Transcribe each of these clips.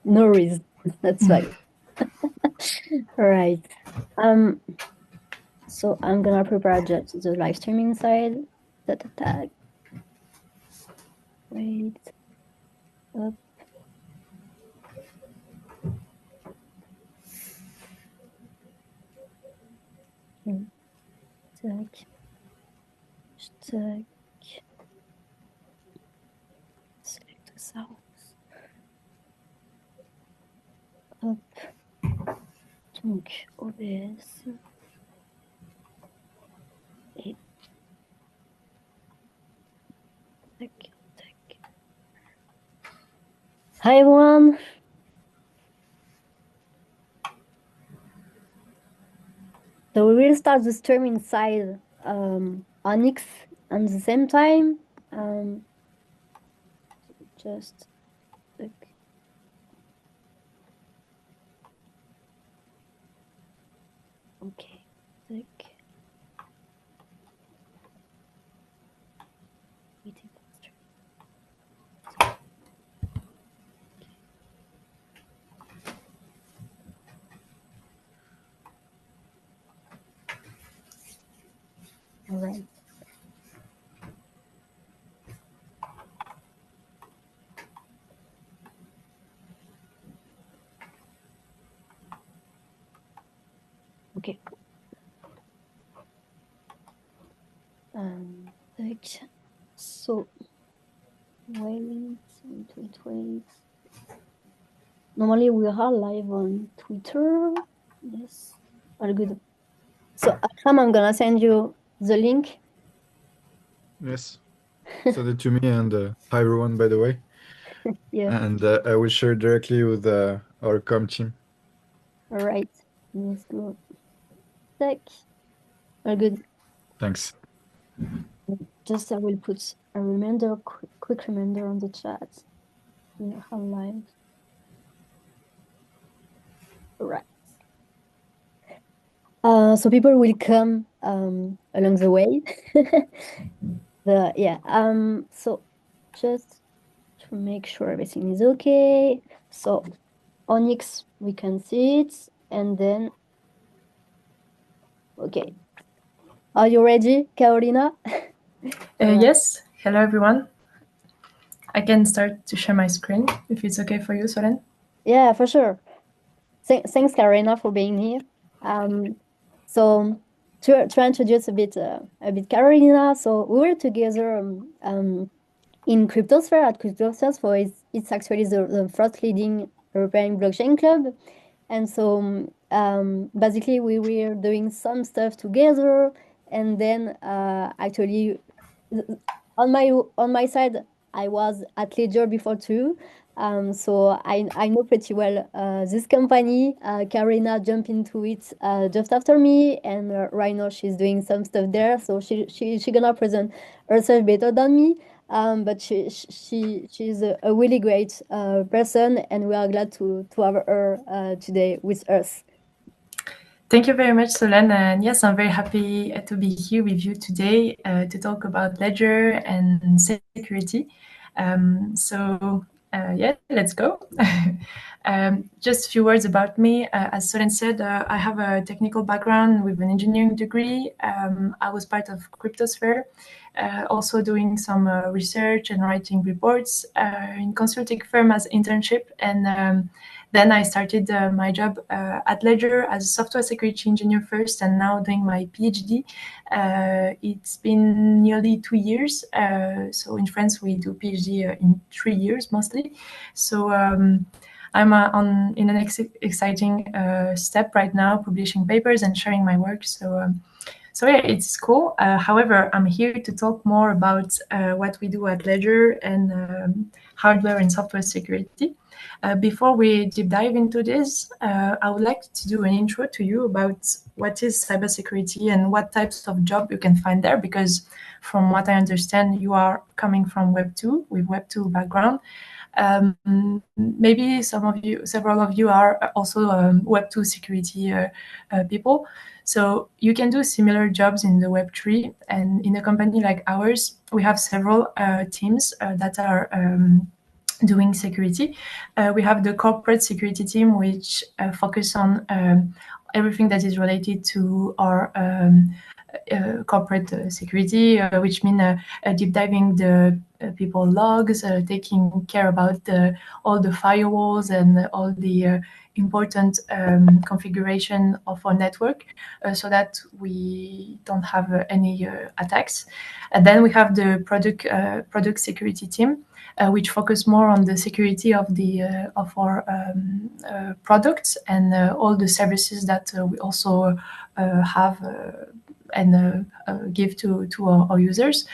No reason. That's fine. All right. So I'm gonna prepare just the live streaming side. Data tag. Wait. Up. Tac. Tac. Select the source. Hop. Donc OBS. Et tac, tac. Hi everyone. So we will start the streaming side Onyx at the same time. Just okay. Tac. Waiting for the stream. All right. Okay. Tac. So wait. Normally we are live on Twitter. Yes. All good. So Akram, I'm gonna send you the link. Yes. Send it to me, and hi everyone, by the way. Yeah. And I will share directly with our com team. All right. Let's go. Tac. All good. Thanks. Just I will put a reminder, quick reminder on the chat. We are live. All right. So people will come along the way. So just to make sure everything is okay. So Onyx, we can see it, and then okay. Are you ready, Carolina? Yes. Hello, everyone. I can start to share my screen if it's okay for you, Solen. Yeah, for sure. Thanks, Carolina, for being here. So to introduce a bit Carolina. So we were together in Cryptosphere at Cryptosphere. So it's actually the first leading European blockchain club. And so basically we were doing some stuff together, and then actually on my side I was at Ledger before too. So I know pretty well this company. Karina jumped into it just after me, and right now she's doing some stuff there. So she gonna present herself better than me. But she's a really great person, and we are glad to have her today with us. Thank you very much, Solen. And yes, I'm very happy to be here with you today to talk about Ledger and security. Yeah, let's go. Just a few words about me. As Solen said, I have a technical background with an engineering degree. I was part of Cryptosphere, also doing some research and writing reports in consulting firm as internship. And then I started my job at Ledger as a software security engineer first, and now doing my PhD. It's been nearly 2 years. So in France, we do PhD in 3 years mostly. So I'm in an exciting step right now, publishing papers and sharing my work. So yeah, it's cool. However, I'm here to talk more about what we do at Ledger and hardware and software security. Before we deep dive into this, I would like to do an intro to you about what is cybersecurity and what types of job you can find there, because from what I understand, you are coming from Web 2 with Web 2 background. Maybe several of you are also Web 2 security people. So you can do similar jobs in the Web3, and in a company like ours, we have several teams that are doing security. We have the corporate security team, which focus on everything that is related to our corporate security, which mean deep diving the people logs, taking care about all the firewalls and all the important configuration of our network, so that we don't have any attacks. And then we have the product security team, which focus more on the security of our products and all the services that we also have and give to our users.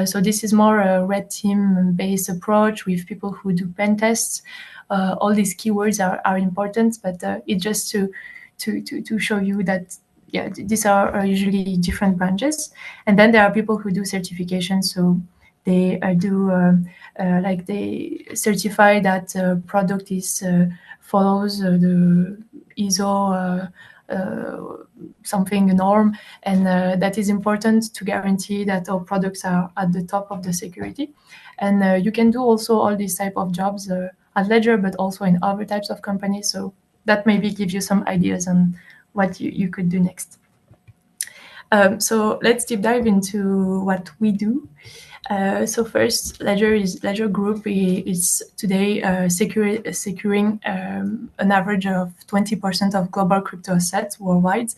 So this is more a red team based approach with people who do pen tests. All these keywords are important, but it's just to show you that these are usually different branches. And then there are people who do certification, so they like they certify that product is follows the ISO something norm, and that is important to guarantee that our products are at the top of the security. And you can do also all these type of jobs at Ledger, but also in other types of companies. So that maybe gives you some ideas on what you could do next. So let's deep dive into what we do. So first, Ledger Group is today securing an average of 20% of global crypto assets worldwide.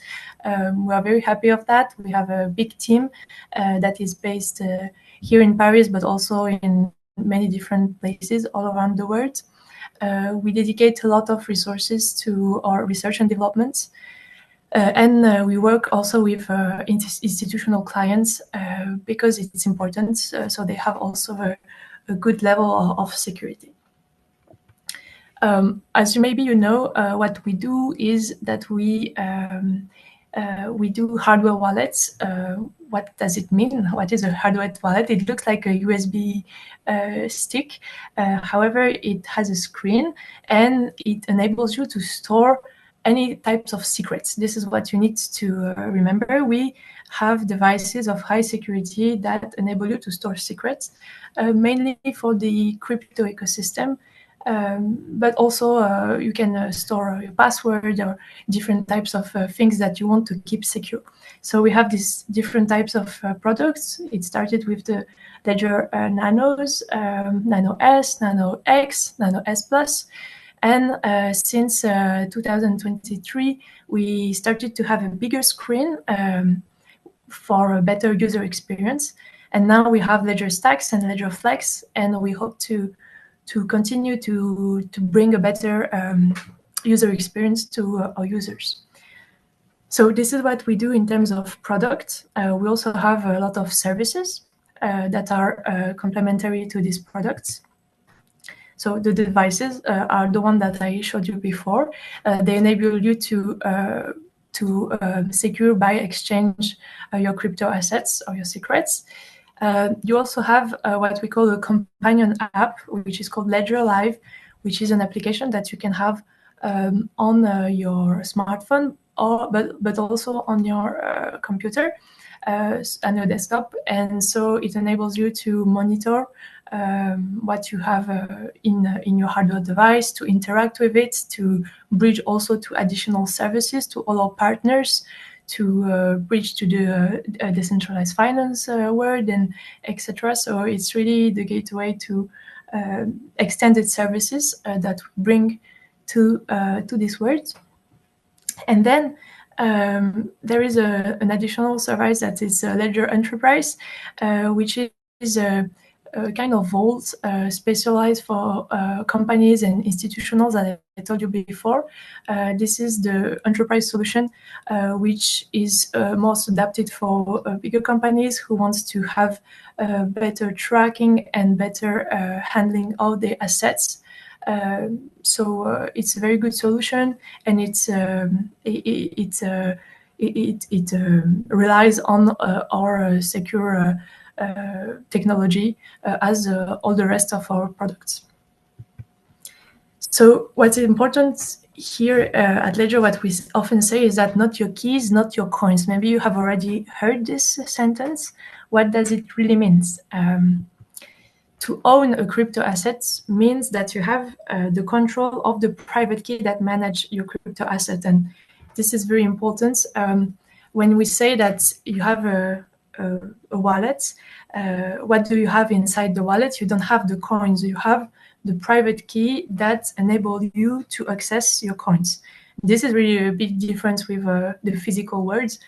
We are very happy of that. We have a big team that is based here in Paris, but also in many different places all around the world. We dedicate a lot of resources to our research and development. And we work also with institutional clients because it's important, so they have also a good level of security. As maybe you know, what we do is that we do hardware wallets. What does it mean? What is a hardware wallet? It looks like a USB stick. However, it has a screen and it enables you to store any types of secrets. This is what you need to remember. We have devices of high security that enable you to store secrets, mainly for the crypto ecosystem, but also you can store your password or different types of things that you want to keep secure. So we have these different types of products. It started with the Ledger Nanos, Nano S, Nano X, Nano S Plus. And since 2023, we started to have a bigger screen for a better user experience. And now we have Ledger Stacks and Ledger Flex, and we hope to continue to bring a better user experience to our users. So this is what we do in terms of product. We also have a lot of services that are complementary to these products. So the devices are the one that I showed you before. They enable you to secure by exchange your crypto assets or your secrets. You also have what we call a companion app, which is called Ledger Live, which is an application that you can have on your smartphone, but also on your computer and your desktop. And so it enables you to monitor what you have in your hardware device, to interact with it, to bridge also to additional services to all our partners, to bridge to the decentralized finance world, and etc. So it's really the gateway to extended services that we bring to this world. And then there is an additional service that is Ledger Enterprise, which is a kind of vault specialized for companies and institutionals that I told you before. This is the enterprise solution, which is most adapted for bigger companies who wants to have better tracking and better handling of their assets. So it's a very good solution, and it relies on our secure technology as all the rest of our products. So what's important here at Ledger, what we often say is that not your keys, not your coins. Maybe you have already heard this sentence. What does it really mean? to own a crypto asset means that you have the control of the private key that manage your crypto asset. And this is very important. When we say that you have a wallet, what do you have inside the wallet? You don't have the coins, you have the private key that enable you to access your coins. This is really a big difference with the physical world.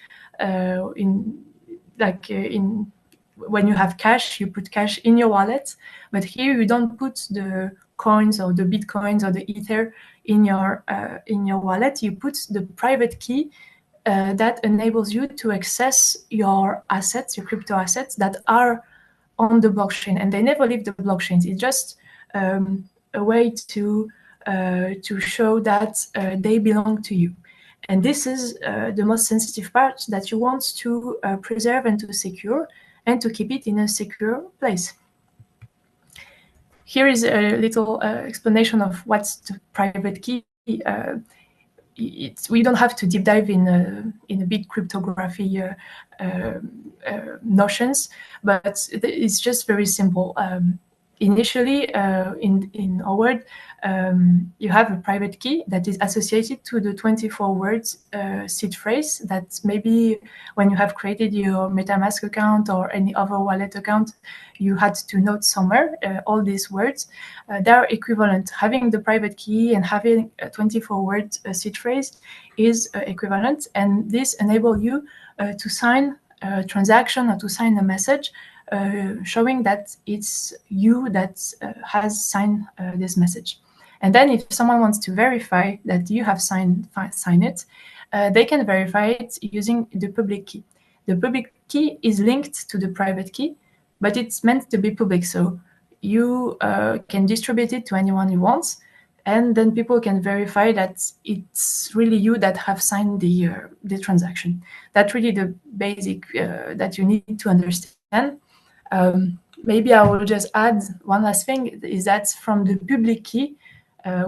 When you have cash, you put cash in your wallet, but here you don't put the coins or the bitcoins or the ether in your wallet. You put the private key that enables you to access your assets, your crypto assets that are on the blockchain, and they never leave the blockchain. It's just a way to show that they belong to you. And this is the most sensitive part that you want to preserve and to secure and to keep it in a secure place. Here is a little explanation of what's the private key. We don't have to deep dive in a big cryptography notions, but it's just very simple. Initially, in our world, you have a private key that is associated to the 24 words seed phrase that maybe when you have created your MetaMask account or any other wallet account, you had to note somewhere all these words. They're equivalent. Having the private key and having a 24 word seed phrase is equivalent, and this enables you to sign a transaction or to sign a message showing that it's you that has signed this message. And then if someone wants to verify that you have signed it, they can verify it using the public key. The public key is linked to the private key, but it's meant to be public. So you can distribute it to anyone you want, and then people can verify that it's really you that have signed the transaction. That's really the basic that you need to understand. Maybe I will just add one last thing, is that from the public key,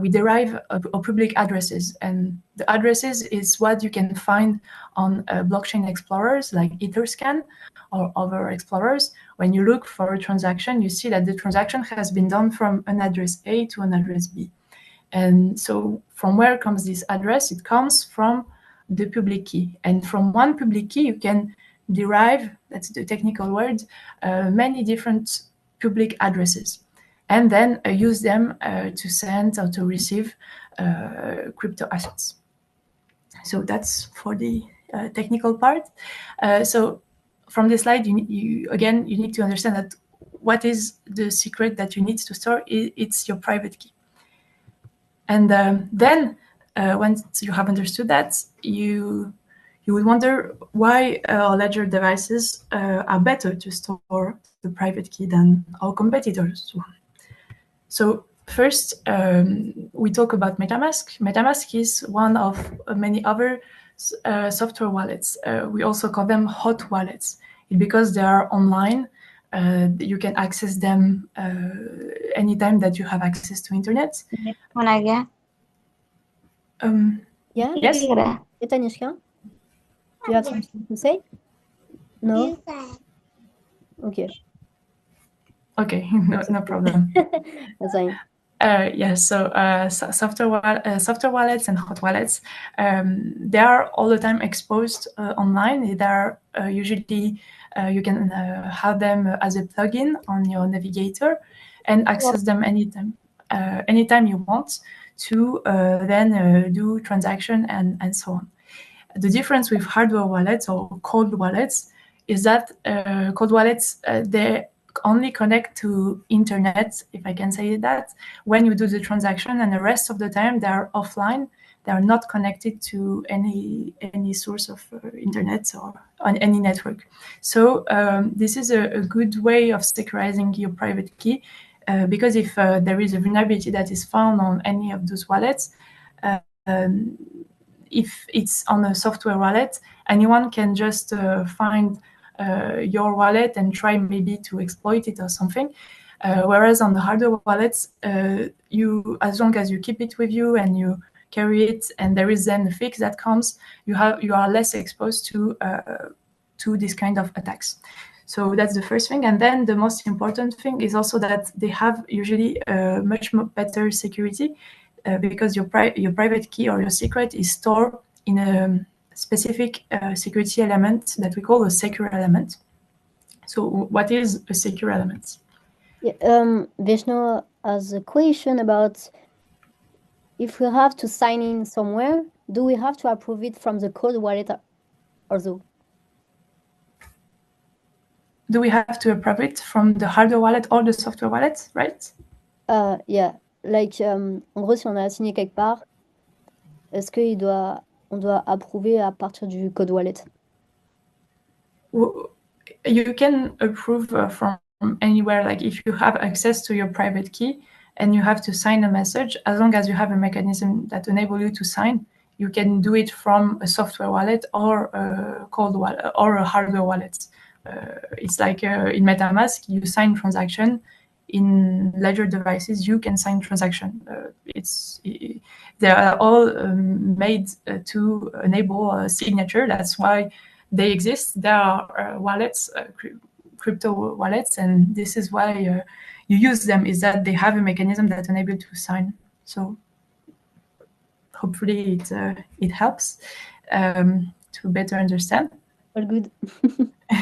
we derive our public addresses, and the addresses is what you can find on blockchain explorers like Etherscan or other explorers. When you look for a transaction, you see that the transaction has been done from an address A to an address B. And so from where comes this address? It comes from the public key. And from one public key, you can derive, that's the technical word, many different public addresses, and then use them to send or to receive crypto assets. So that's for the technical part. So from this slide, you need to understand that what is the secret that you need to store? It's your private key. And then once you have understood that, you will wonder why our ledger devices are better to store the private key than our competitors. So first, we talk about MetaMask. MetaMask is one of many other software wallets. We also call them hot wallets because they are online. You can access them anytime that you have access to internet. Yeah. Yes. Tanishka, do you have something to say? No. Okay. Okay, no problem. That's fine. Yes, so software wallets and hot wallets, they are all the time exposed online. They are usually, you can have them as a plugin on your navigator and access them anytime you want to then do transaction and so on. The difference with hardware wallets or cold wallets is that cold wallets, they only connect to internet, if I can say that, when you do the transaction, and the rest of the time they are offline. They are not connected to any source of internet or on any network. So this is a good way of securing your private key, because if there is a vulnerability that is found on any of those wallets, if it's on a software wallet, anyone can just find your wallet and try maybe to exploit it or something. Whereas on the hardware wallets, as long as you keep it with you and you carry it, and there is then a fix that comes, you are less exposed to this kind of attacks. So that's the first thing. And then the most important thing is also that they have usually much better security because your private key or your secret is stored in a specific security element that we call a secure element. So what is a secure element? Yeah, Vishnu has a question about if we have to sign in somewhere, do we have to approve it from the cold wallet also? Do we have to approve it from the hardware wallet or the software wallet, right? Yeah, like, en gros, si on a signé quelque part, est-ce on doit approuver à partir du code wallet? You can approve from anywhere. Like if you have access to your private key and you have to sign a message, as long as you have a mechanism that enable you to sign, you can do it from a software wallet or a cold wallet or a hardware wallet. It's like in MetaMask, you sign transaction. In Ledger devices, you can sign transaction. They are all made to enable signature. That's why they exist. There are wallets, crypto wallets, and this is why you use them. Is that they have a mechanism that enables you to sign. So hopefully it helps to better understand. All good.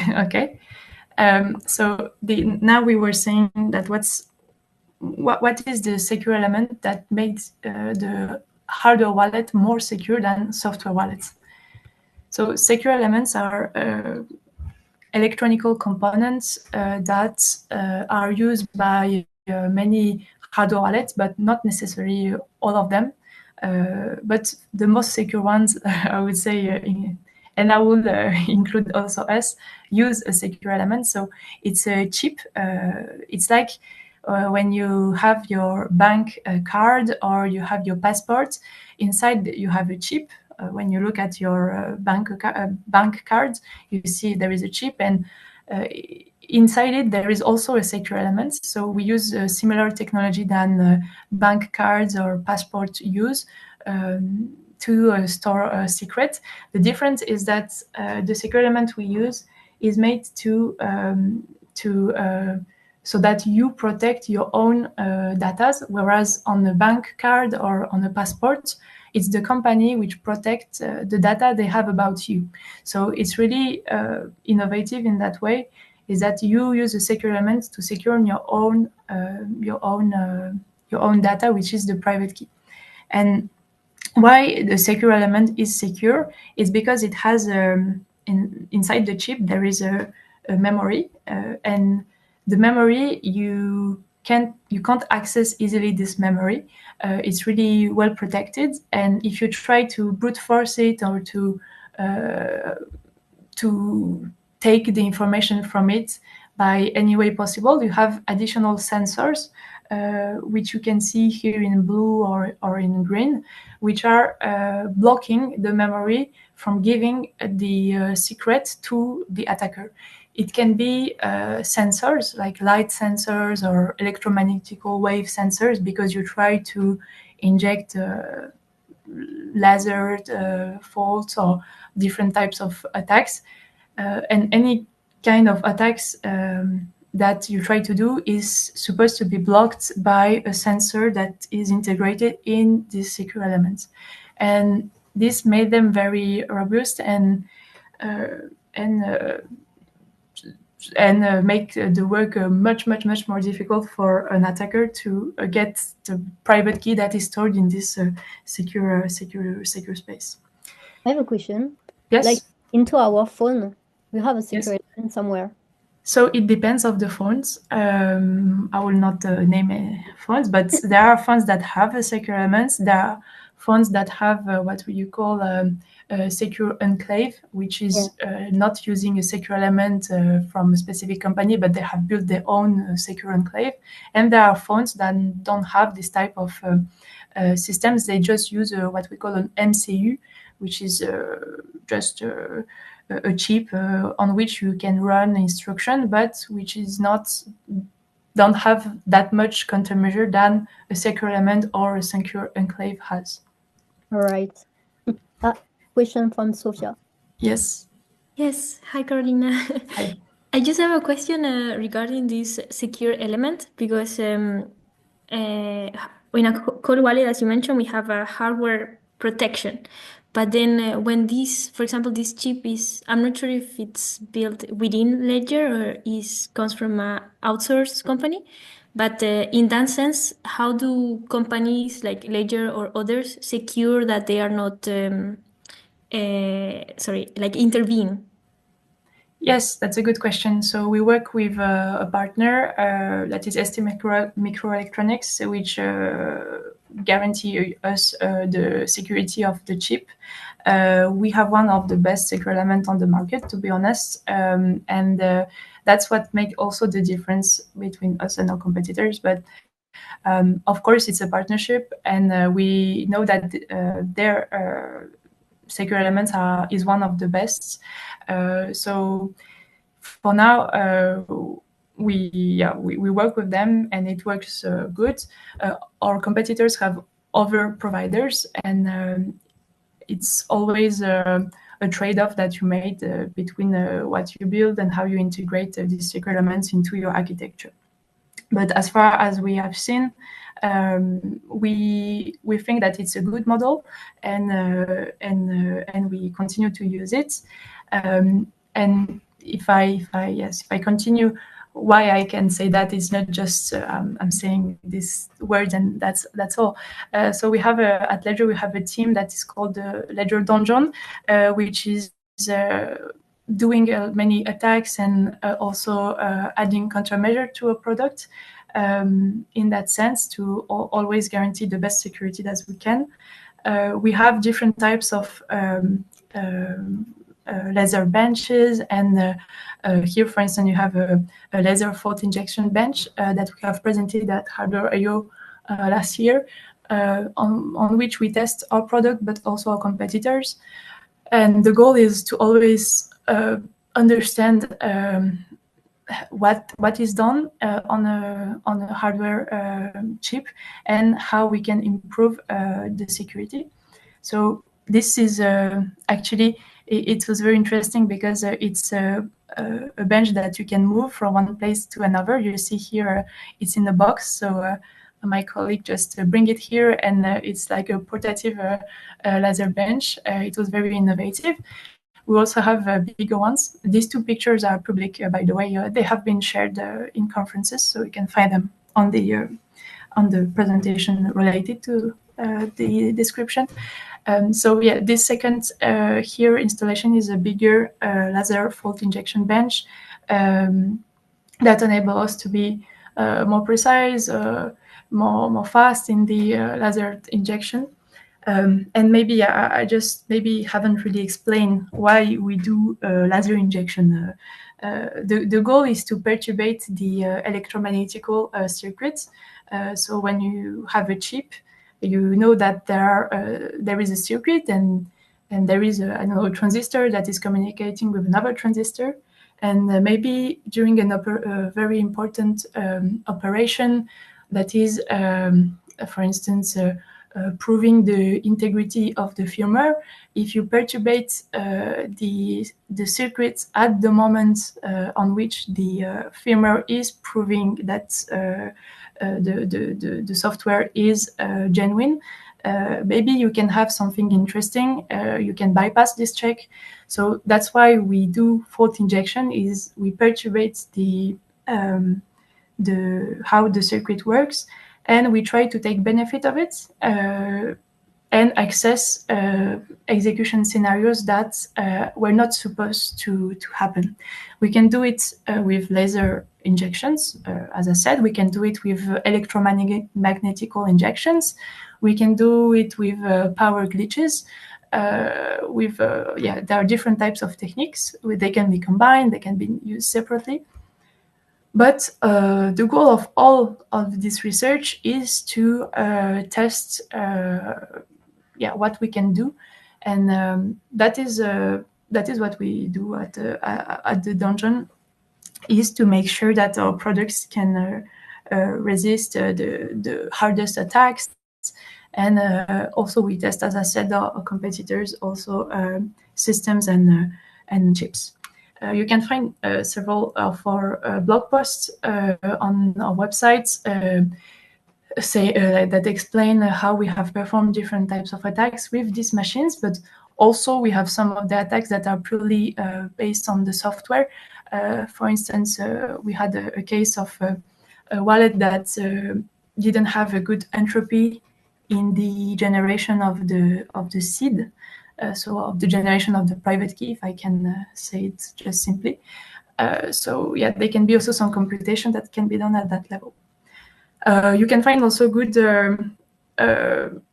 Okay. So now we were saying that what is the secure element that makes the hardware wallet more secure than software wallets? So secure elements are electronical components that are used by many hardware wallets, but not necessarily all of them. But the most secure ones, I would say, and I will include also us, use a secure element. So it's a chip. It's like when you have your bank card or you have your passport, inside you have a chip. When you look at your bank card, you see there is a chip, and inside it there is also a secure element. So we use a similar technology than bank cards or passport use to store a secret. The difference is that the secure element we use is made so that you protect your own data, whereas on a bank card or on a passport, it's the company which protects the data they have about you. So it's really innovative in that way, is that you use a secure element to secure your own data, which is the private key. And why the secure element is secure is because it has inside the chip there is a memory, and the memory you can't access easily this memory. It's really well protected, and if you try to brute force it or to take the information from it by any way possible, you have additional sensors, which you can see here in blue or in green, which are blocking the memory from giving the secret to the attacker. It can be sensors like light sensors or electromagnetic wave sensors, because you try to inject laser faults or different types of attacks. And any kind of attacks that you try to do is supposed to be blocked by a sensor that is integrated in these secure elements. And this made them very robust and make the work much more difficult for an attacker to get the private key that is stored in this secure space. I have a question. Yes. Like, into our phone, we have a Yes. secret element somewhere. So it depends of the phones. I will not name phones, but there are phones that have a secure elements. There are phones that have what you call a secure enclave, which is not using a secure element from a specific company, but they have built their own secure enclave. And there are phones that don't have this type of systems. They just use what we call an MCU, which is just a chip on which you can run instruction, but which is don't have that much countermeasure than a secure element or a secure enclave has. All right. Question from Sophia. Yes. Yes. Hi, Carolina. Hi. I just have a question regarding this secure element, because in a cold wallet, as you mentioned, we have a hardware protection. But then when this, for example, this chip is, I'm not sure if it's built within Ledger or comes from an outsourced company. But in that sense, how do companies like Ledger or others secure that they are not, like intervene? Yes, that's a good question. So we work with a partner that is ST Microelectronics, which guarantee us the security of the chip. We have one of the best secure elements on the market, to be honest, and that's what makes also the difference between us and our competitors. But of course, it's a partnership, and we know that their secure elements is one of the best. So for now, we work with them and it works good. Our competitors have other providers, and it's always a trade-off that you made between what you build and how you integrate these secure elements into your architecture. But as far as we have seen, we think that it's a good model, and we continue to use it. And if I continue, why I can say that is not just I'm saying these words and that's all. So we have at Ledger we have a team that is called the Ledger Dungeon, which is doing many attacks and also adding countermeasure to a product. In that sense, to always guarantee the best security as we can. We have different types of laser benches, and here, for instance, you have a laser fault injection bench that we have presented at Hardware I/O last year, on which we test our product, but also our competitors. And the goal is to always understand what is done on a hardware chip and how we can improve the security. So this is actually it was very interesting because it's a bench that you can move from one place to another. You see here it's in a box, so my colleague just bring it here, and it's like a portative laser bench. It was very innovative. We also have bigger ones. These two pictures are public, by the way. They have been shared in conferences, so you can find them on the presentation related to the description. So yeah, this second here installation is a bigger laser fault injection bench that enable us to be more precise, more fast in the laser injection. And maybe I just haven't really explained why we do laser injection. The goal is to perturbate the electromagnetical circuits. So when you have a chip, you know that there is a circuit and there is a transistor that is communicating with another transistor. And maybe during a very important operation that is, for instance, proving the integrity of the firmware, if you perturbate the circuits at the moment on which the firmware is proving that the software is genuine, maybe you can have something interesting. You can bypass this check. So that's why we do fault injection. Is we perturbate how the circuit works, and we try to take benefit of it and access execution scenarios that were not supposed to happen. We can do it with laser injections. As I said, we can do it with electromagnetical injections. We can do it with power glitches. There are different types of techniques. They can be combined. They can be used separately. But the goal of all of this research is to test what we can do, and that is what we do at the Dungeon, is to make sure that our products can resist the hardest attacks, and also we test, as I said, our competitors also systems and chips. You can find several of our blog posts on our website that explain how we have performed different types of attacks with these machines, but also we have some of the attacks that are purely based on the software. For instance, we had a case of a wallet that didn't have a good entropy in the generation of the seed, so of the generation of the private key, if I can say it just simply. So yeah, there can be also some computation that can be done at that level. You can find also good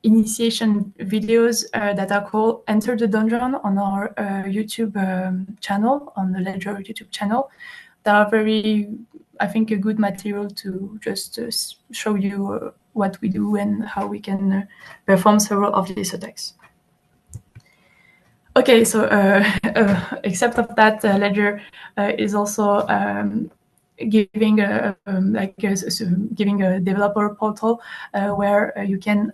initiation videos that are called Enter the Dungeon on our YouTube channel, on the Ledger YouTube channel. That are very, I think, a good material to just show you what we do and how we can perform several of these attacks. Okay, so except of that, Ledger is also giving giving a developer portal where you can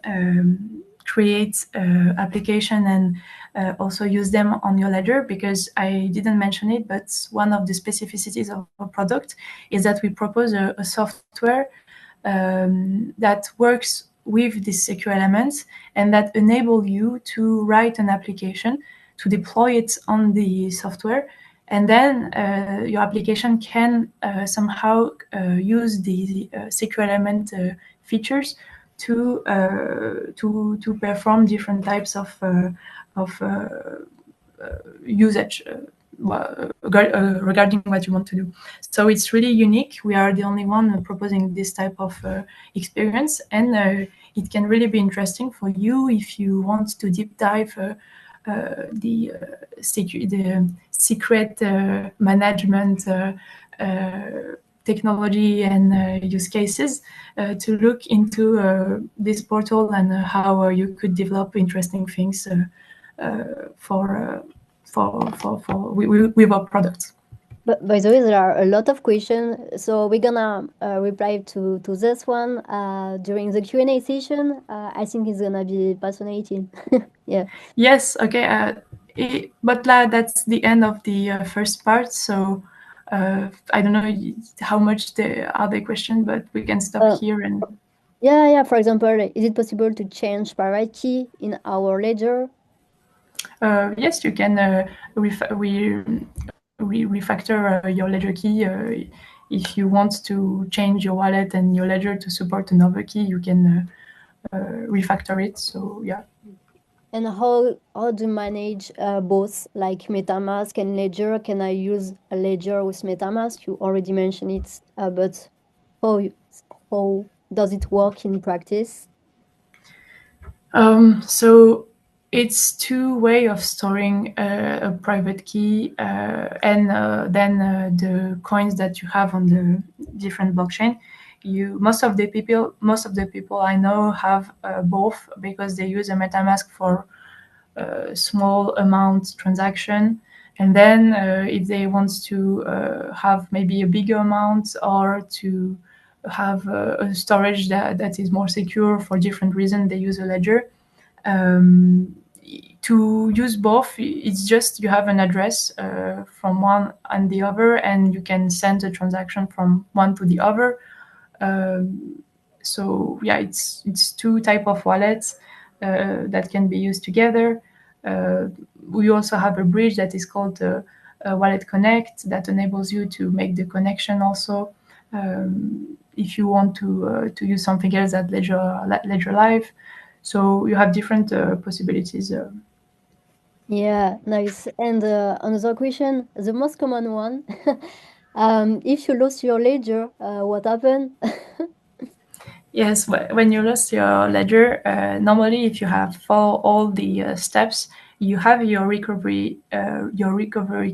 create application and also use them on your Ledger, because I didn't mention it, but one of the specificities of our product is that we propose a software that works with these secure elements and that enable you to write an application, to deploy it on the software, and then your application can somehow use the secure element features to perform different types of usage regarding what you want to do. So it's really unique. We are the only one proposing this type of experience, and it can really be interesting for you if you want to deep dive the secret management technology and use cases, to look into this portal and how you could develop interesting things with our products. But by the way, there are a lot of questions, so we're gonna reply to this one during the Q&A session. I think it's gonna be fascinating. Yeah. Yes. Okay. But that's the end of the first part. So I don't know how much there are the questions, but we can stop here and. Yeah. For example, is it possible to change private key in our Ledger? Yes, you can refactor your Ledger key. If you want to change your wallet and your Ledger to support another key, you can refactor it. So yeah. And how do you manage both, like MetaMask and Ledger? Can I use a Ledger with MetaMask? You already mentioned it, but how does it work in practice? So it's two way of storing a private key and then the coins that you have on the different blockchain. Most of the people I know have both, because they use a MetaMask for small amount transaction, and then if they want to have maybe a bigger amount, or to have a storage that is more secure for different reasons, they use a Ledger. To use both, it's just you have an address from one and the other, and you can send a transaction from one to the other. So yeah, it's two type of wallets that can be used together. We also have a bridge that is called Wallet Connect that enables you to make the connection also. If you want to use something else at Ledger Live. So you have different possibilities. Yeah, nice. And another question, the most common one, if you lose your Ledger, what happened? Yes, when you lost your Ledger, normally if you have followed all the steps, you have your recovery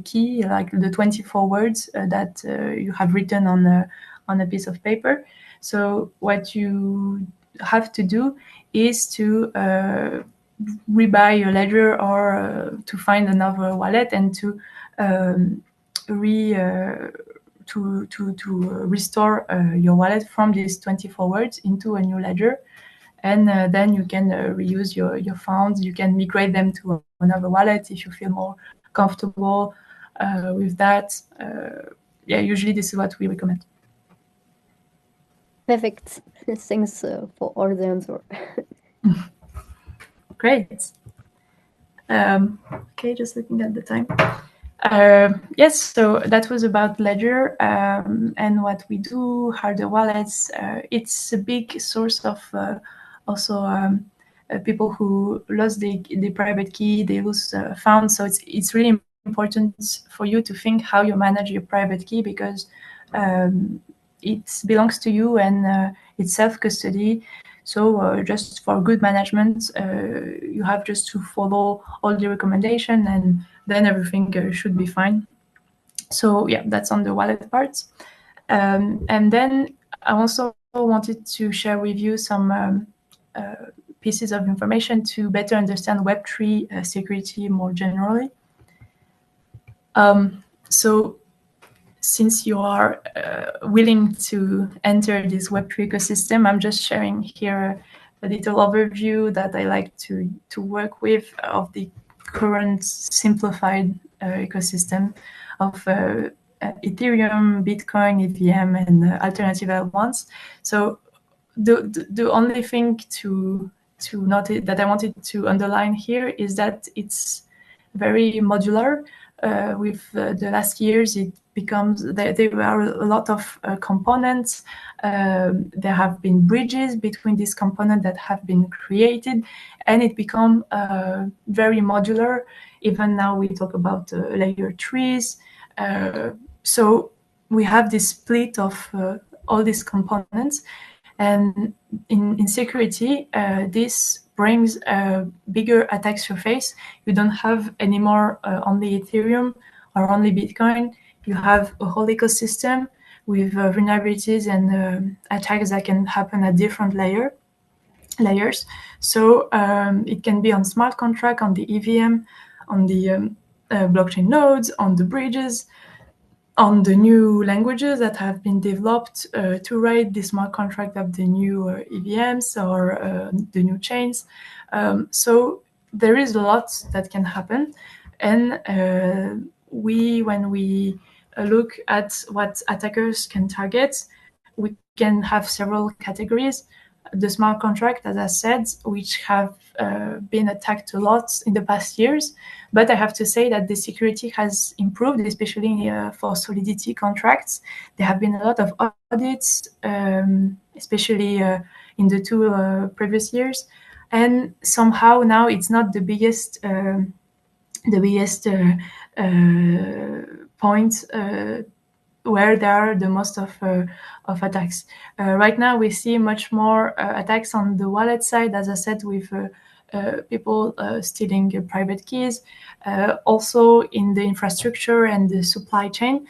key, like the 24 words that you have written on a piece of paper. So what you have to do is to rebuy your Ledger, or to find another wallet, and to restore your wallet from these 24 words into a new Ledger. And then you can reuse your funds. You can migrate them to another wallet if you feel more comfortable. with that. Yeah, usually this is what we recommend. Perfect. Thanks for all the answer. Great. Okay, just looking at the time. Yes, so that was about Ledger and what we do, hardware wallets. It's a big source of also people who lost the private key, they lose funds. So it's really important for you to think how you manage your private key, because it belongs to you and it's self-custody. So just for good management, you have just to follow all the recommendation, and then everything should be fine. So yeah, that's on the wallet part. And then I also wanted to share with you some pieces of information to better understand Web3 security more generally. So since you are willing to enter this Web3 ecosystem, I'm just sharing here a little overview that I like to work with of the current simplified ecosystem of Ethereum, Bitcoin, EVM, and alternative L1s. So the only thing to note that I wanted to underline here is that it's very modular. With the last years, it becomes there are a lot of components. There have been bridges between these components that have been created, and it become very modular. Even now we talk about layer trees. So we have this split of all these components, and in security, this brings a bigger attack surface. You don't have anymore only Ethereum or only Bitcoin. You have a whole ecosystem with vulnerabilities and attacks that can happen at different layers. So it can be on smart contract, on the EVM, on the blockchain nodes, on the bridges, on the new languages that have been developed to write the smart contract of the new EVMs or the new chains. So there is a lot that can happen. And when we look at what attackers can target, we can have several categories. The smart contract, as I said, which have been attacked a lot in the past years. But I have to say that the security has improved, especially for Solidity contracts. There have been a lot of audits, especially in the two previous years. And somehow now it's not the biggest point where there are the most of attacks. Right now, we see much more attacks on the wallet side, as I said, with people stealing private keys. Also in the infrastructure and the supply chain,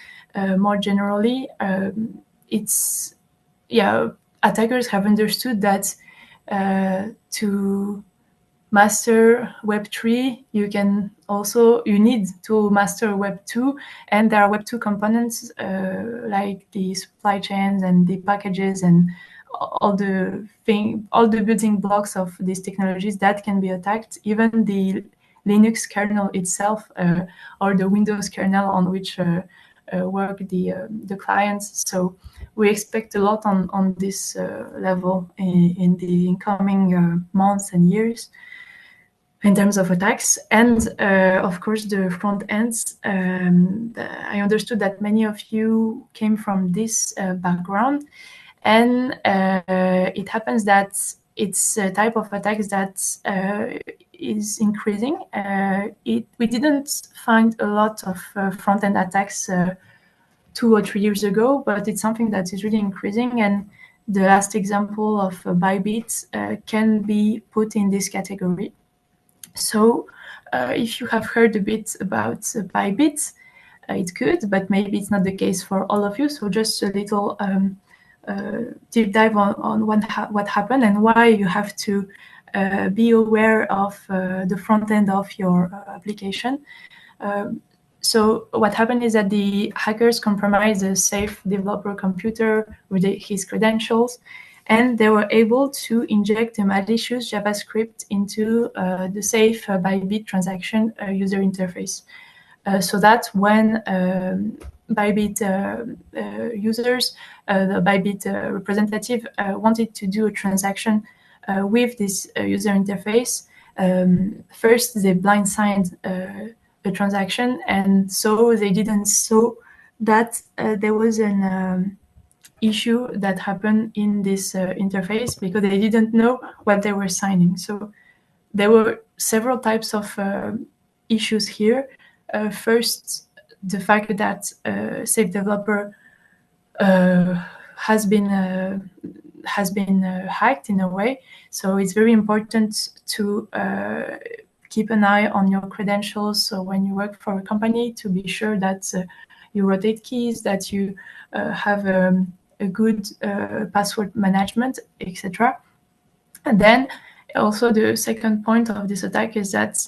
more generally, attackers have understood that to master Web3, you need to master Web2, and there are Web2 components like the supply chains and the packages and all the building blocks of these technologies that can be attacked. Even the Linux kernel itself or the Windows kernel on which work the clients. So we expect a lot on this level in the incoming months and years in terms of attacks. And of course, the front ends. I understood that many of you came from this background, and it happens that it's a type of attacks that is increasing. We didn't find a lot of front-end attacks 2 or 3 years ago, but it's something that is really increasing. And the last example of Bybit can be put in this category. So if you have heard a bit about Bybit, it's good, but maybe it's not the case for all of you. So just a little deep dive on what happened and why you have to be aware of the front end of your application. So what happened is that the hackers compromised a safe developer computer with his credentials, and they were able to inject a malicious JavaScript into the safe Bybit transaction user interface. so that when Bybit users, the Bybit representative wanted to do a transaction with this user interface, first they blindsided a transaction, and so they didn't saw that there was an issue that happened in this interface because they didn't know what they were signing. So there were several types of issues here. First, the fact that Safe Developer has been hacked in a way. So it's very important to keep an eye on your credentials. So when you work for a company, to be sure that you rotate keys, that you have a good password management, etc. And then also the second point of this attack is that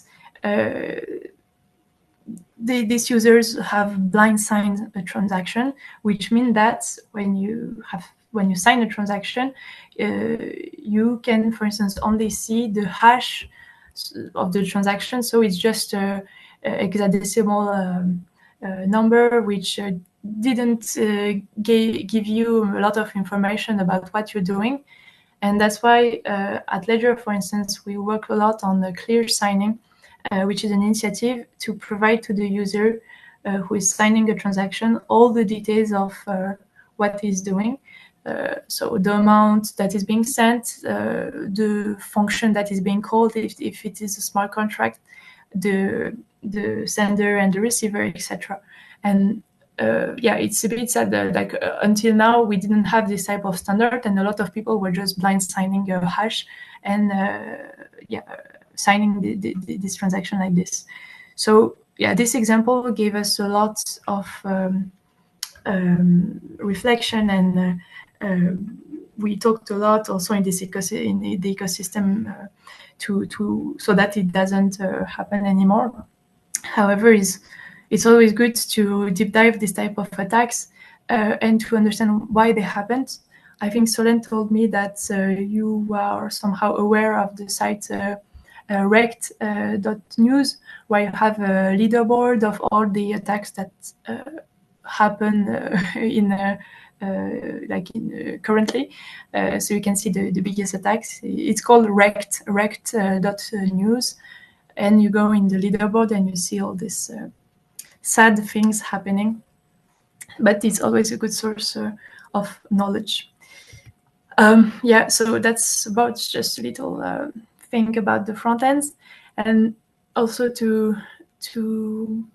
these users have blindsided a transaction, which means that when you sign a transaction, you can, for instance, only see the hash of the transaction. So it's just a hexadecimal number, which didn't give you a lot of information about what you're doing. And that's why at Ledger, for instance, we work a lot on the clear signing, which is an initiative to provide to the user who is signing a transaction all the details of what he's doing. So the amount that is being sent, the function that is being called, if it is a smart contract, the sender and the receiver, etc. And it's a bit sad that until now we didn't have this type of standard, and a lot of people were just blind signing a hash and signing this transaction like this. So this example gave us a lot of reflection, and we talked a lot also in the ecosystem so that it doesn't happen anymore. However, it's always good to deep dive this type of attacks and to understand why they happened. I think Solène told me that you are somehow aware of the site rekt.news, where you have a leaderboard of all the attacks that happen currently. So you can see the biggest attacks. It's called rekt.news, and you go in the leaderboard and you see all these sad things happening. But it's always a good source of knowledge. So that's about just a little thing about the front ends, and also to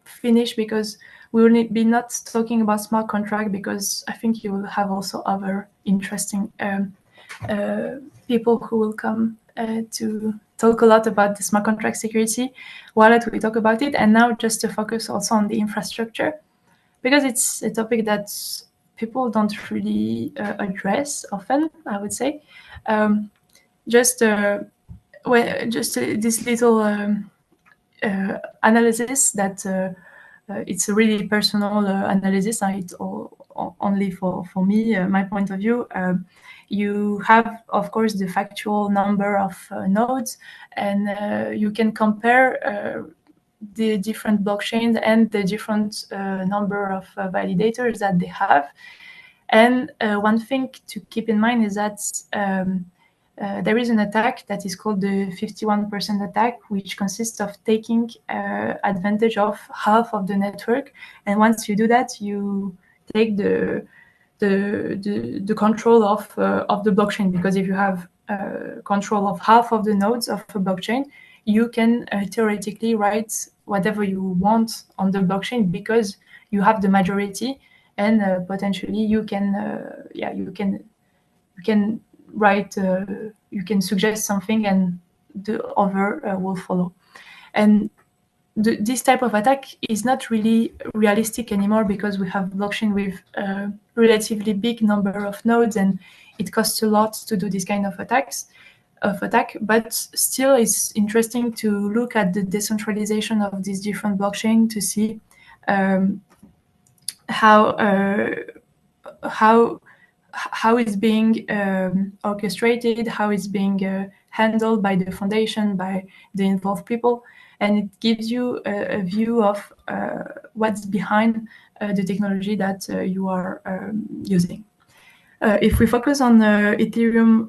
finish, because we will be not talking about smart contract, because I think you will have also other interesting people who will come to talk a lot about the smart contract security while we talk about it. And now just to focus also on the infrastructure, because it's a topic that people don't really address often, I would say. This little analysis that it's a really personal analysis, and it's only for me, my point of view. You have, of course, the factual number of nodes, and you can compare the different blockchains and the different number of validators that they have. And one thing to keep in mind is that there is an attack that is called the 51% attack, which consists of taking advantage of half of the network. And once you do that, you take the control of the blockchain, because if you have control of half of the nodes of a blockchain, you can theoretically write whatever you want on the blockchain, because you have the majority, and potentially you can write, you can suggest something, and the other will follow. And this type of attack is not really realistic anymore, because we have blockchain with a relatively big number of nodes, and it costs a lot to do this kind of attack. But still, it's interesting to look at the decentralization of these different blockchains to see how it's being orchestrated, how it's being handled by the foundation, by the involved people. and it gives you a view of what's behind the technology that you are using. If we focus on Ethereum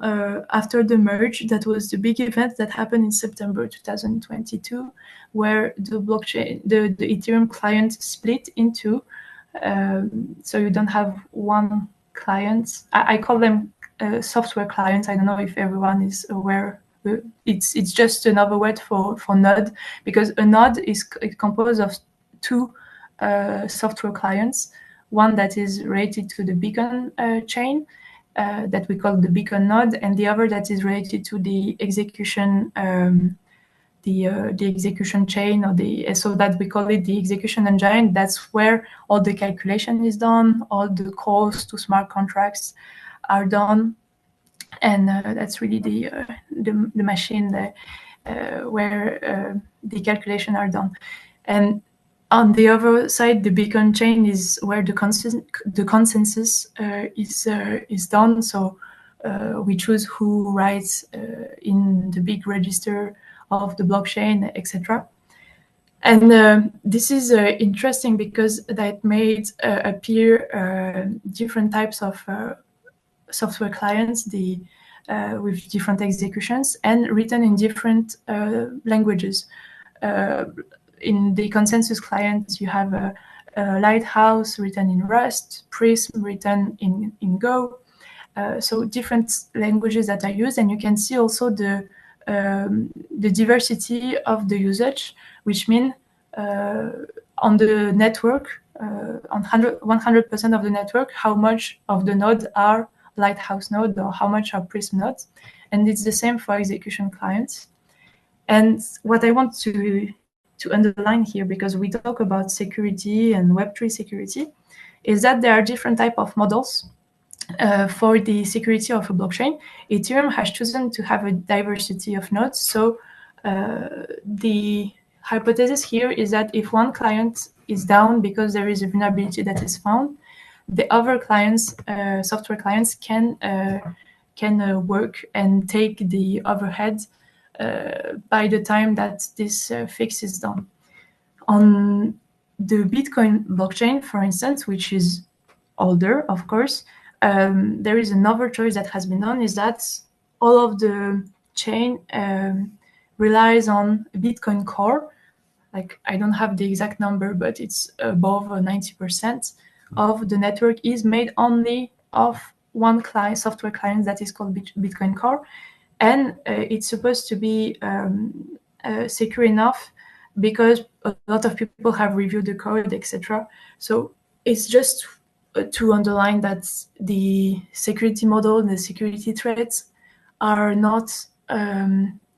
after the merge, that was the big event that happened in September 2022, where the blockchain, the Ethereum client split into, so you don't have one client. I call them software clients. I don't know if everyone is aware. It's just another word for node, because a node is composed of two software clients. One that is related to the Beacon chain that we call the Beacon node, and the other that is related to the execution the execution chain, or so that we call it the execution engine. That's where all the calculation is done, all the calls to smart contracts are done, and that's really the machine where the calculation are done. And on the other side, the Beacon chain is where the consensus is done. So we choose who writes in the big register of the blockchain, etc. And this is interesting because that made appear different types of software clients, with different executions and written in different languages. In the consensus client, you have a Lighthouse written in Rust, Prism written in Go. So different languages that are used, and you can see also the diversity of the usage, which means on the network, on 100% of the network, how much of the nodes are Lighthouse node or how much are Prism nodes. And it's the same for execution clients. And what I want to underline here, because we talk about security and Web3 security, is that there are different types of models for the security of a blockchain. Ethereum has chosen to have a diversity of nodes. So the hypothesis here is that if one client is down because there is a vulnerability that is found, the other clients, software clients, can work and take the overhead by the time that this fix is done. On the Bitcoin blockchain, for instance, which is older, of course, there is another choice that has been done, is that all of the chain relies on Bitcoin Core. Like, I don't have the exact number, but it's above 90% of the network is made only of one client, software client, that is called Bitcoin Core. And it's supposed to be secure enough because a lot of people have reviewed the code, etc. So it's just to underline that the security model and the security threats are not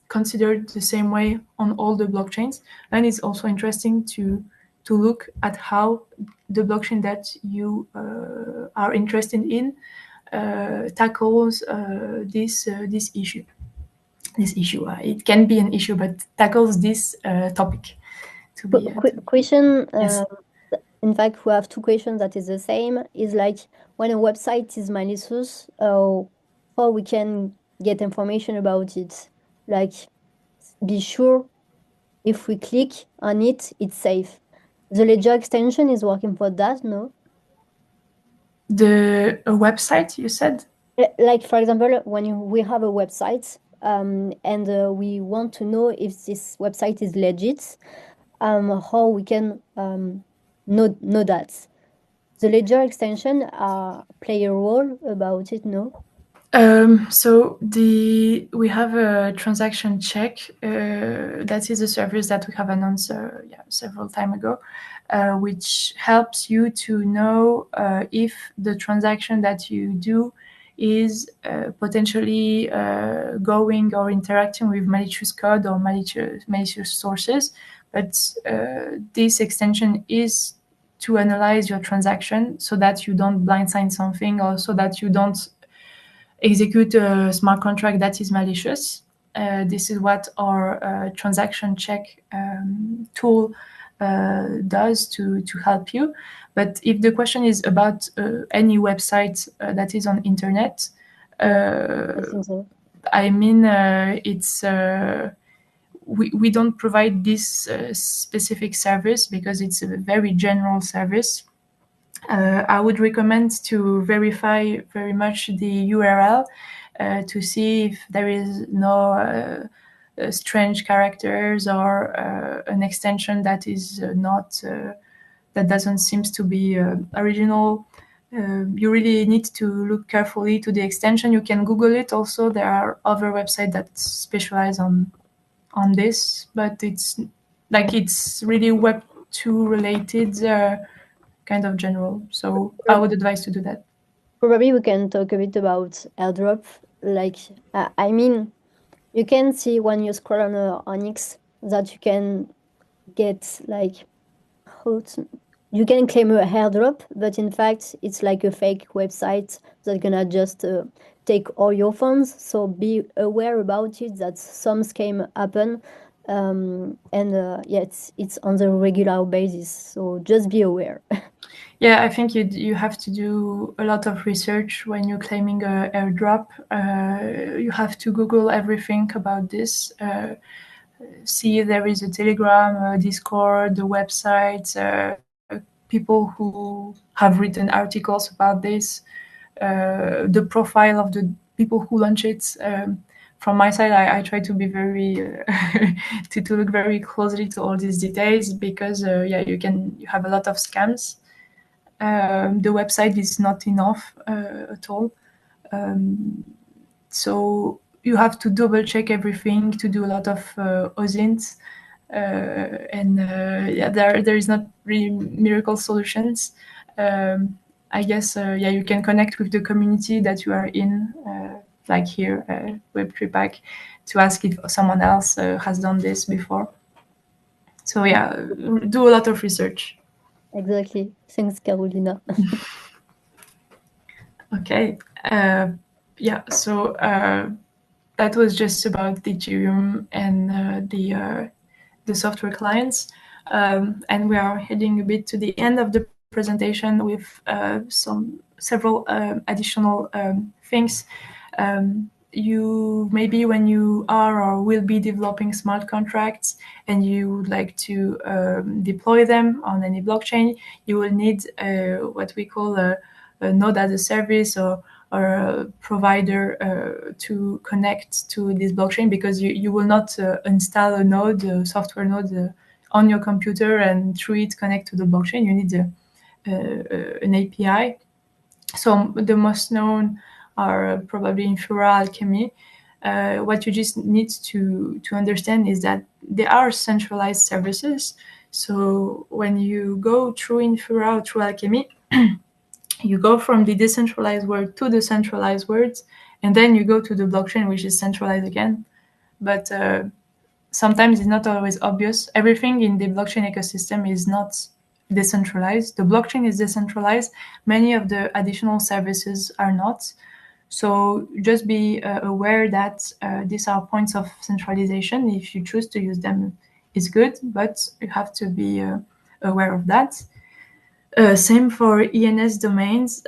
considered the same way on all the blockchains. And it's also interesting to look at how the blockchain that you are interested in tackles this issue. It can be an issue, but tackles this topic. Question. Yes. In fact, we have two questions that is the same. Is like, when a website is malicious, how we can get information about it? Like, be sure if we click on it, it's safe. The Ledger extension is working for that, no? The website, you said? Like, for example, when we have a website and we want to know if this website is legit, how we can know that? The Ledger extension play a role about it, no? So we have a transaction check. That is a service that we have announced several time ago, which helps you to know if the transaction that you do is potentially going or interacting with malicious code or malicious sources. But this extension is to analyze your transaction so that you don't blindside something, or so that you don't execute a smart contract that is malicious. This is what our transaction check tool does to help you. But if the question is about any website that is on internet, I think so. I mean, it's we don't provide this specific service because it's a very general service. I would recommend to verify very much the URL to see if there is no strange characters or an extension that is not that doesn't seem to be original. You really need to look carefully to the extension. You can Google it also. There are other websites that specialize on this, but it's really Web 2 related, kind of general. So I would advise to do that. Probably we can talk a bit about airdrop. Like, I mean, you can see when you scroll on Onyx that you can get like, you can claim a airdrop, but in fact it's like a fake website that's gonna just take all your funds. So be aware about it, that some scam happen, and yeah, it's on the regular basis. So just be aware. Yeah, I think you have to do a lot of research when you're claiming a airdrop. You have to Google everything about this. See if there is a Telegram, Discord, the website, people who have written articles about this, the profile of the people who launch it. From my side, I try to be very to look very closely to all these details because yeah, you have a lot of scams. The website is not enough at all. So you have to double check everything, to do a lot of OSINT. And yeah, there is not really miracle solutions. I guess yeah, you can connect with the community that you are in, like here, Web3 Pack, to ask if someone else has done this before. So yeah, do a lot of research. Exactly. Thanks, Carolina. Okay. Yeah. So that was just about the Ethereum and the software clients. And we are heading a bit to the end of the presentation with several additional things. You maybe when you are or will be developing smart contracts and you would like to deploy them on any blockchain, you will need what we call a node as a service or a provider to connect to this blockchain, because you will not install a node, a software node on your computer and through it connect to the blockchain. You need an API. So the most known are probably Infura, Alchemy. What you just need to understand is that they are centralized services. So when you go through Infura or through Alchemy, you go from the decentralized world to the centralized world, and then you go to the blockchain, which is centralized again. But sometimes it's not always obvious. Everything in the blockchain ecosystem is not decentralized. The blockchain is decentralized. Many of the additional services are not. So just be aware that these are points of centralization. If you choose to use them, it's good, but you have to be aware of that. Same for ENS domains,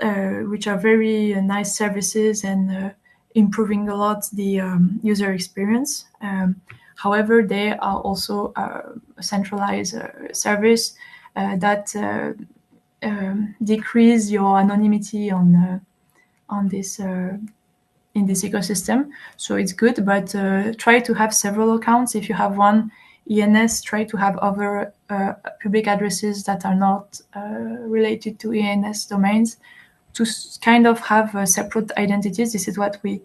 which are very nice services and improving a lot the user experience. However, they are also a centralized service that decrease your anonymity on this in this ecosystem. So it's good, but try to have several accounts. If you have one ENS, try to have other public addresses that are not related to ENS domains, to kind of have separate identities. This is what we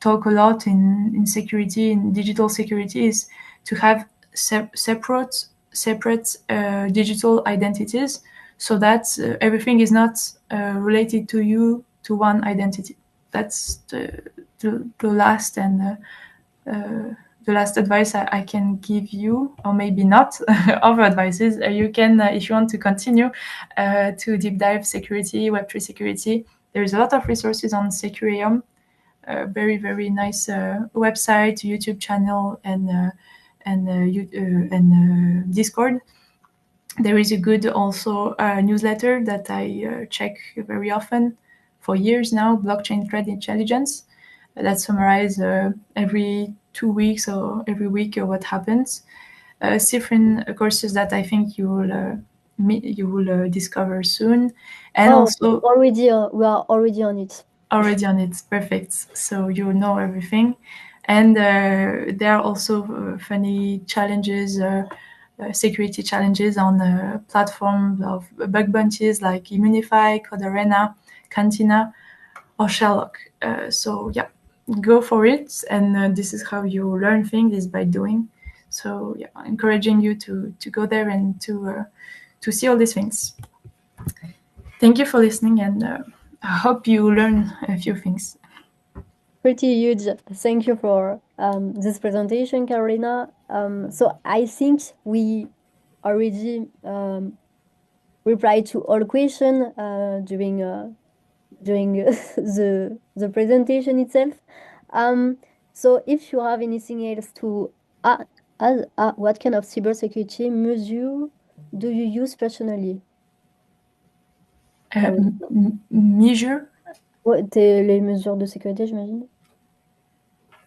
talk a lot in security, in digital security, is to have separate digital identities, so that everything is not related to you to one identity. That's the last and the last advice I can give you, or maybe not. Other advices you can, if you want to continue to deep dive security, Web3 security, there is a lot of resources on Securium, very, very nice website, YouTube channel, and Discord. There is a good also newsletter that I check very often for years now, Blockchain Threat Intelligence, that summarize every 2 weeks or every week what happens. Different courses that I think you will discover soon, and also we are already on it. already on it. Perfect. So you know everything, and there are also funny challenges. Security challenges on platforms of bug bounties like Immunify, Codarena, Cantina, or Sherlock. So yeah, go for it, and this is how you learn things, is by doing. So yeah, encouraging you to go there and to see all these things. Thank you for listening, and I hope you learn a few things. Pretty huge. Thank you for this presentation, Carolina. So I think we already replied to all questions during the presentation itself. So if you have anything else to add, what kind of cybersecurity measure do you use personally? Measure? Les mesures de sécurité, j'imagine.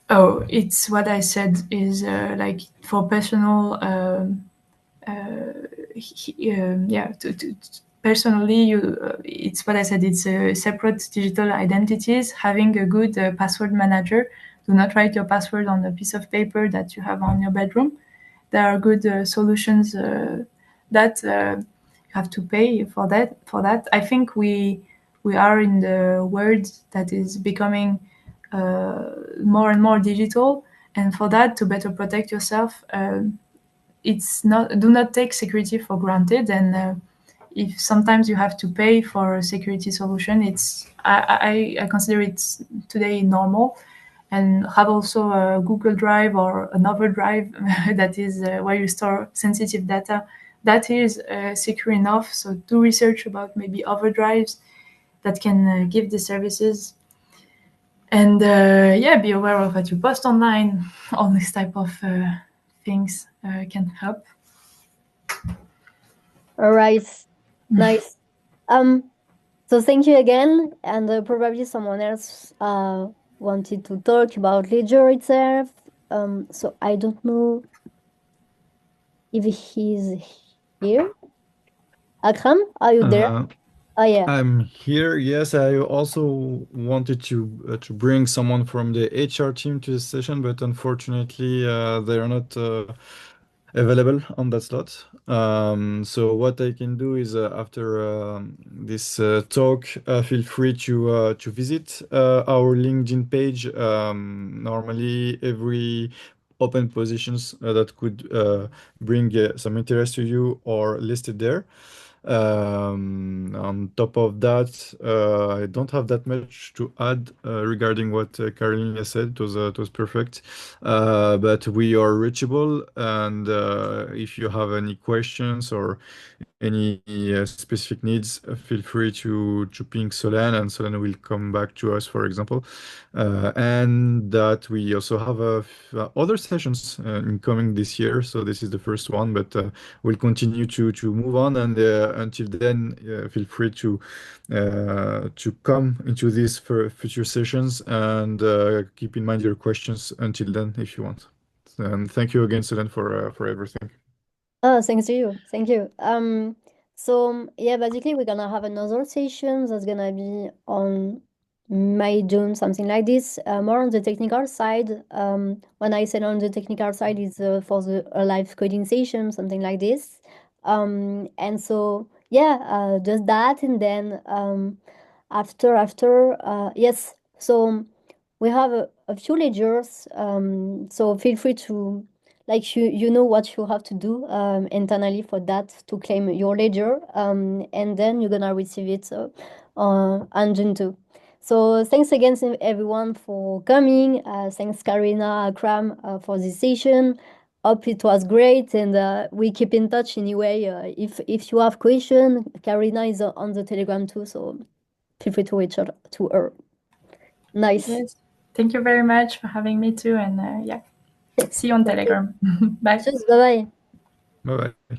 Oh, it's what I said is like for personal, personally, it's what I said. It's separate digital identities. Having a good password manager. Do not write your password on a piece of paper that you have on your bedroom. There are good solutions that you have to pay for that. I think we are in the world that is becoming more and more digital, and for that, to better protect yourself, do not take security for granted. And if sometimes you have to pay for a security solution, I consider it today normal. And have also a Google Drive or another drive that is where you store sensitive data. That is secure enough. So do research about maybe other drives that can give the services. And be aware of what you post online. All this type of things can help. All right, nice. So thank you again, and probably someone else wanted to talk about Ledger itself. So I don't know if he's here. Akram, are you there? Oh yeah. I'm here. Yes, I also wanted to bring someone from the HR team to this session, but unfortunately, they are not available on that slot. So what I can do is after this talk, feel free to visit our LinkedIn page. Normally, every open positions that could bring some interest to you are listed there. On top of that, I don't have that much to add regarding what Carolina said. It was perfect. But we are reachable, and if you have any questions or any specific needs, feel free to ping Solène, and Solène will come back to us, for example. And that we also have other sessions incoming this year. So this is the first one, but we'll continue to move on. And until then, feel free to come into these future sessions, and keep in mind your questions until then if you want. And thank you again, Solène, for everything. Oh, thanks to you. Thank you. So yeah, basically we're gonna have another session that's gonna be on May, June, something like this. More on the technical side. When I said on the technical side, is for the live coding session, something like this. And so yeah, just that, and then after yes. So we have a few ledgers. So feel free to, like, you know what you have to do internally for that to claim your ledger, and then you're gonna receive it on June 2. So thanks again everyone for coming. Thanks Karina, Akram for this session. Hope it was great, and we keep in touch anyway. If you have question, Karina is on the Telegram too, so feel free to reach out to her. Nice. Yes. Thank you very much for having me too, and see you on Telegram. Bye. Just bye-bye. Bye bye.